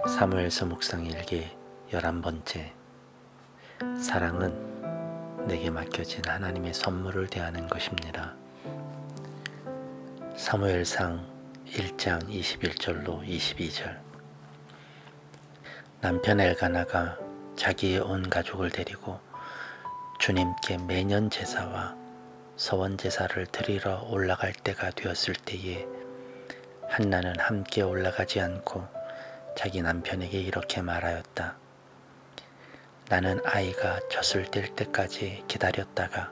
사무엘서 묵상 일기 11번째. 사랑은 내게 맡겨진 하나님의 선물을 대하는 것입니다. 사무엘상 1장 21절로 22절. 남편 엘가나가 자기의 온 가족을 데리고 주님께 매년 제사와 서원 제사를 드리러 올라갈 때가 되었을 때에 한나는 함께 올라가지 않고 자기 남편에게 이렇게 말하였다. 나는 아이가 젖을 뗄 때까지 기다렸다가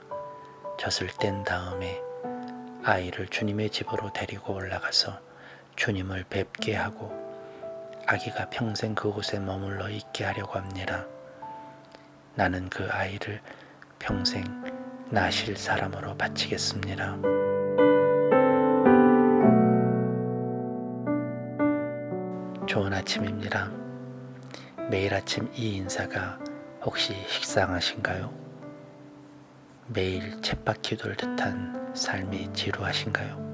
젖을 뗀 다음에 아이를 주님의 집으로 데리고 올라가서 주님을 뵙게 하고 아기가 평생 그곳에 머물러 있게 하려고 합니다. 나는 그 아이를 평생 나실 사람으로 바치겠습니다. 좋은 아침입니다. 매일 아침 이 인사가 혹시 식상하신가요? 매일 쳇바퀴 돌듯한 삶이 지루하신가요?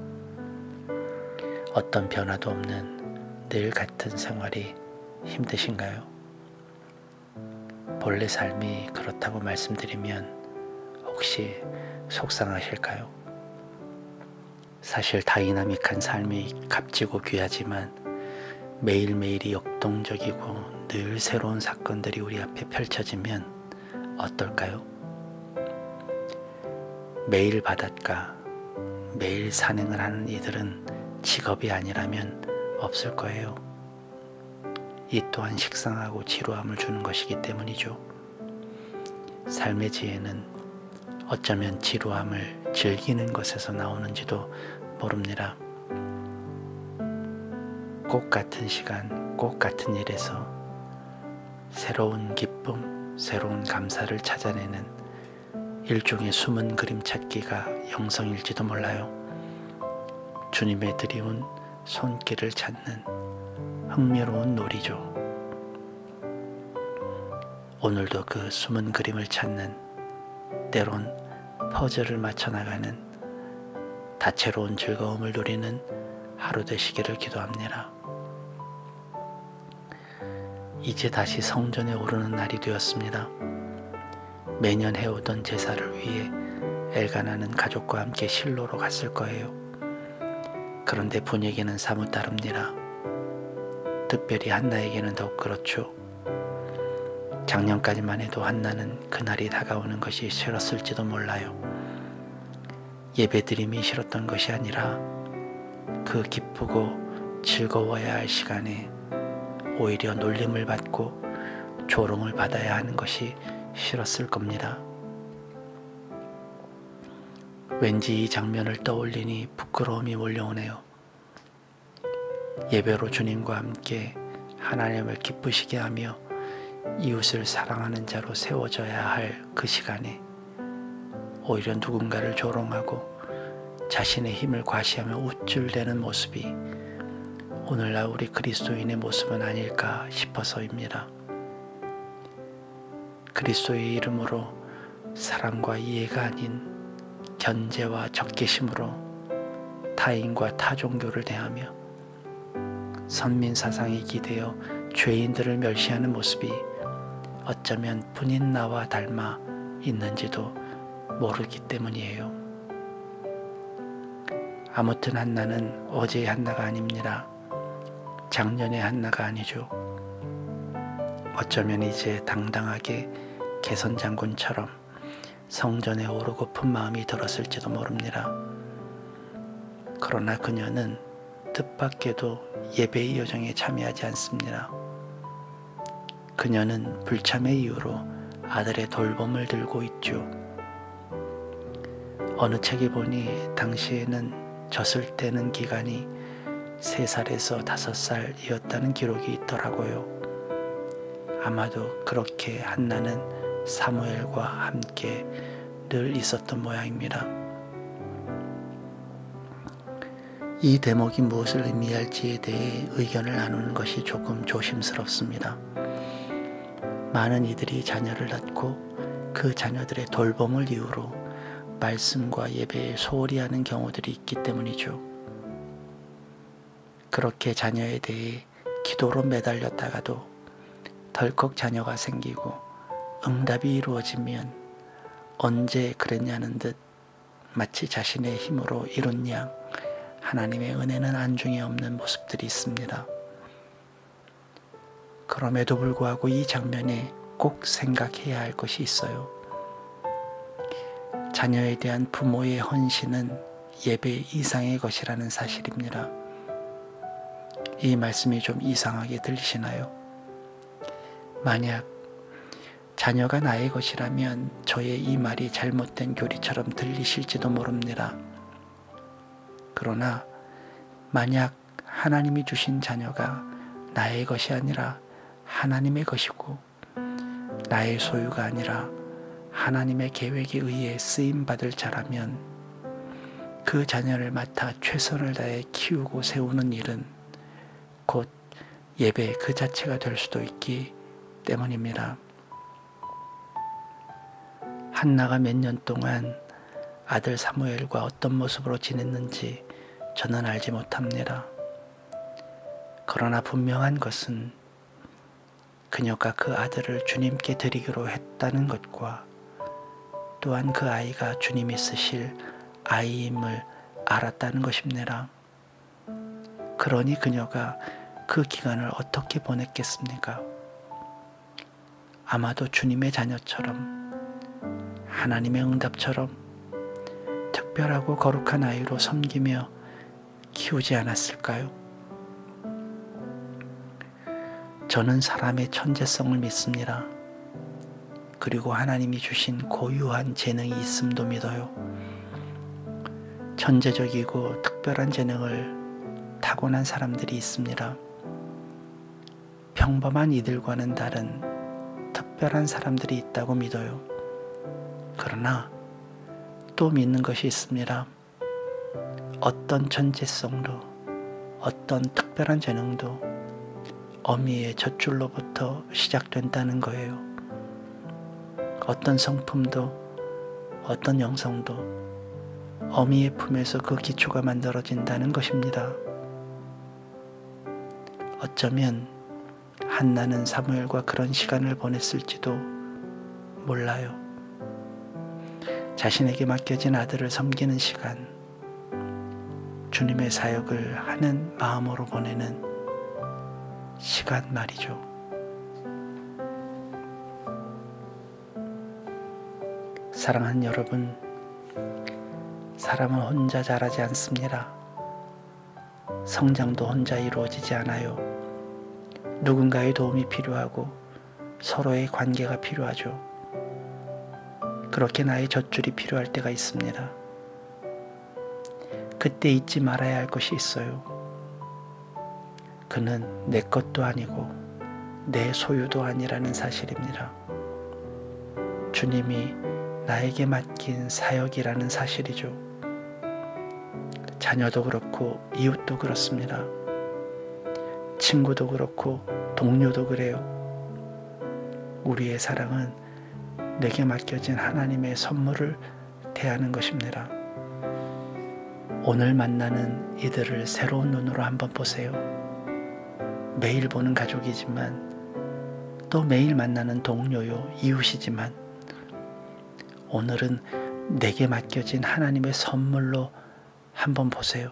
어떤 변화도 없는 늘 같은 생활이 힘드신가요? 본래 삶이 그렇다고 말씀드리면 혹시 속상하실까요? 사실 다이나믹한 삶이 값지고 귀하지만 매일매일이 역동적이고 늘 새로운 사건들이 우리 앞에 펼쳐지면 어떨까요? 매일 바닷가, 매일 산행을 하는 이들은 직업이 아니라면 없을 거예요. 이 또한 식상하고 지루함을 주는 것이기 때문이죠. 삶의 지혜는 어쩌면 지루함을 즐기는 것에서 나오는지도 모릅니다. 꼭 같은 시간, 꼭 같은 일에서 새로운 기쁨, 새로운 감사를 찾아내는 일종의 숨은 그림 찾기가 영성일지도 몰라요. 주님의 드리운 손길을 찾는 흥미로운 놀이죠. 오늘도 그 숨은 그림을 찾는, 때론 퍼즐을 맞춰나가는 다채로운 즐거움을 누리는 하루 되시기를 기도합니다. 이제 다시 성전에 오르는 날이 되었습니다. 매년 해오던 제사를 위해 엘가나는 가족과 함께 실로로 갔을 거예요. 그런데 분위기는 사뭇 다릅니다. 특별히 한나에게는 더욱 그렇죠. 작년까지만 해도 한나는 그날이 다가오는 것이 싫었을지도 몰라요. 예배드림이 싫었던 것이 아니라 그 기쁘고 즐거워야 할 시간에 오히려 놀림을 받고 조롱을 받아야 하는 것이 싫었을 겁니다. 왠지 이 장면을 떠올리니 부끄러움이 몰려오네요. 예배로 주님과 함께 하나님을 기쁘시게 하며 이웃을 사랑하는 자로 세워져야 할 그 시간에 오히려 누군가를 조롱하고 자신의 힘을 과시하며 우쭐대는 모습이 오늘날 우리 그리스도인의 모습은 아닐까 싶어서입니다. 그리스도의 이름으로 사랑과 이해가 아닌 견제와 적개심으로 타인과 타 종교를 대하며 선민 사상에 기대어 죄인들을 멸시하는 모습이 어쩌면 분인 나와 닮아 있는지도 모르기 때문이에요. 아무튼 한나는 어제의 한나가 아닙니다. 작년의 한나가 아니죠. 어쩌면 이제 당당하게 개선장군처럼 성전에 오르고픈 마음이 들었을지도 모릅니다. 그러나 그녀는 뜻밖에도 예배의 여정에 참여하지 않습니다. 그녀는 불참의 이유로 아들의 돌봄을 들고 있죠. 어느 책에 보니 당시에는 젖을 떼는 기간이 3살에서 5살이었다는 기록이 있더라고요. 아마도 그렇게 한나는 사무엘과 함께 늘 있었던 모양입니다. 이 대목이 무엇을 의미할지에 대해 의견을 나누는 것이 조금 조심스럽습니다. 많은 이들이 자녀를 낳고 그 자녀들의 돌봄을 이유로 말씀과 예배에 소홀히 하는 경우들이 있기 때문이죠. 그렇게 자녀에 대해 기도로 매달렸다가도 덜컥 자녀가 생기고 응답이 이루어지면 언제 그랬냐는 듯 마치 자신의 힘으로 이룬 양 하나님의 은혜는 안중에 없는 모습들이 있습니다. 그럼에도 불구하고 이 장면에 꼭 생각해야 할 것이 있어요. 자녀에 대한 부모의 헌신은 예배 이상의 것이라는 사실입니다. 이 말씀이 좀 이상하게 들리시나요? 만약 자녀가 나의 것이라면 저의 이 말이 잘못된 교리처럼 들리실지도 모릅니다. 그러나 만약 하나님이 주신 자녀가 나의 것이 아니라 하나님의 것이고 나의 소유가 아니라 하나님의 계획에 의해 쓰임받을 자라면 그 자녀를 맡아 최선을 다해 키우고 세우는 일은 곧 예배 그 자체가 될 수도 있기 때문입니다. 한나가 몇 년 동안 아들 사무엘과 어떤 모습으로 지냈는지 저는 알지 못합니다. 그러나 분명한 것은 그녀가 그 아들을 주님께 드리기로 했다는 것과 또한 그 아이가 주님이 쓰실 아이임을 알았다는 것입니다. 그러니 그녀가 그 기간을 어떻게 보냈겠습니까? 아마도 주님의 자녀처럼 하나님의 응답처럼 특별하고 거룩한 아이로 섬기며 키우지 않았을까요? 저는 사람의 천재성을 믿습니다. 그리고 하나님이 주신 고유한 재능이 있음도 믿어요. 천재적이고 특별한 재능을 타고난 사람들이 있습니다. 평범한 이들과는 다른 특별한 사람들이 있다고 믿어요. 그러나 또 믿는 것이 있습니다. 어떤 천재성도 어떤 특별한 재능도 어미의 젖줄로부터 시작된다는 거예요. 어떤 성품도 어떤 영성도 어미의 품에서 그 기초가 만들어진다는 것입니다. 어쩌면 한나는 사무엘과 그런 시간을 보냈을지도 몰라요. 자신에게 맡겨진 아들을 섬기는 시간, 주님의 사역을 하는 마음으로 보내는 시간 말이죠. 사랑하는 여러분, 사람은 혼자 자라지 않습니다. 성장도 혼자 이루어지지 않아요. 누군가의 도움이 필요하고 서로의 관계가 필요하죠. 그렇게 나의 젖줄이 필요할 때가 있습니다. 그때 잊지 말아야 할 것이 있어요. 그는 내 것도 아니고 내 소유도 아니라는 사실입니다. 주님이 나에게 맡긴 사역이라는 사실이죠. 자녀도 그렇고 이웃도 그렇습니다. 친구도 그렇고 동료도 그래요. 우리의 사랑은 내게 맡겨진 하나님의 선물을 대하는 것입니다. 오늘 만나는 이들을 새로운 눈으로 한번 보세요. 매일 보는 가족이지만 또 매일 만나는 동료요, 이웃이지만 오늘은 내게 맡겨진 하나님의 선물로 한번 보세요.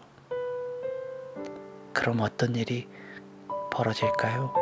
그럼 어떤 일이 벌어질까요?